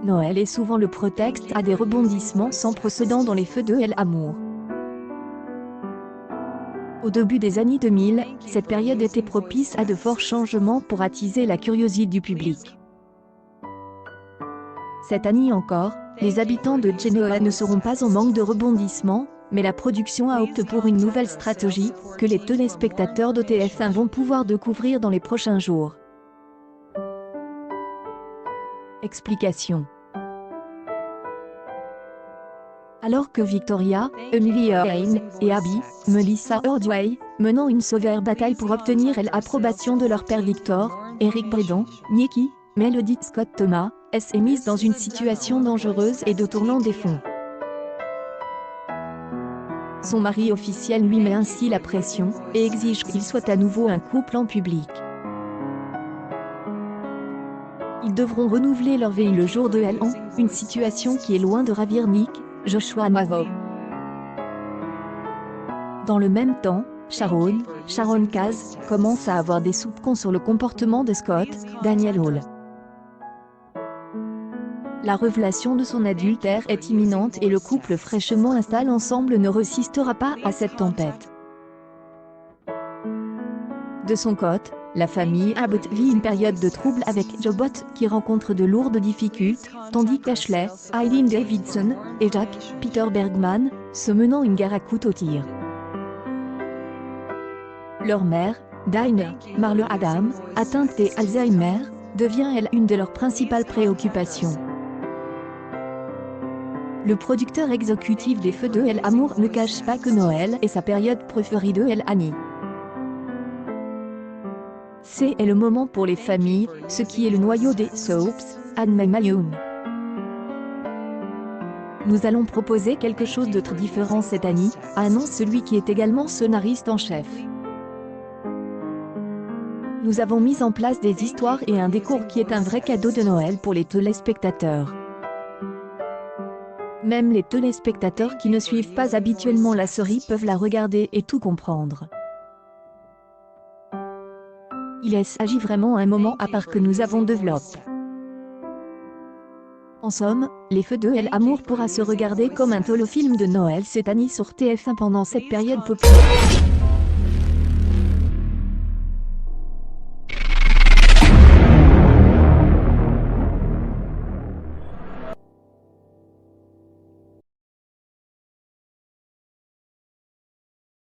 Noël est souvent le prétexte à des rebondissements sans précédent dans les feux de l'amour. Au début des années 2000, cette période était propice à de forts changements pour attiser la curiosité du public. Cette année encore, les habitants de Genoa ne seront pas en manque de rebondissements, mais la production a opté pour une nouvelle stratégie, que les téléspectateurs de TF1 vont pouvoir découvrir dans les prochains jours. Explication. Alors que Victoria, Emily Earhart et Abby, Melissa Ordway, menant une sévère bataille pour obtenir l'approbation de leur père Victor, Eric Braedon, Nikki, Melody Scott Thomas, est mise dans une situation dangereuse et de tournant des fonds. Son mari officiel lui met ainsi la pression, et exige qu'il soit à nouveau un couple en public. Ils devront renouveler leur veille le jour de l'an, une situation qui est loin de ravir Nick, Joshua Mavo. Dans le même temps, Sharon Case, commence à avoir des soupçons sur le comportement de Scott, Daniel Hall. La révélation de son adultère est imminente et le couple fraîchement installé ensemble ne résistera pas à cette tempête. De son côté, la famille Abbott vit une période de trouble avec Jobot qui rencontre de lourdes difficultés, tandis qu'Ashley, Eileen Davidson et Jack, Peter Bergman, se menant une guerre à couteau tir. Leur mère, Dinah Marlo Adam, atteinte d'Alzheimer, devient elle une de leurs principales préoccupations. Le producteur exécutif des Feux de l'amour ne cache pas que Noël est sa période préférée de l'année. C'est le moment pour les familles, ce qui est le noyau des soaps, admet Mayum. Nous allons proposer quelque chose de très différent cette année, annonce celui qui est également scénariste en chef. Nous avons mis en place des histoires et un décor qui est un vrai cadeau de Noël pour les téléspectateurs. Même les téléspectateurs qui ne suivent pas habituellement la série peuvent la regarder et tout comprendre. Il s'agit vraiment d'un moment à part que nous avons développé. En somme, les Feux de l'amour pourra se regarder comme un téléfilm de Noël cette année sur TF1 pendant cette période populaire.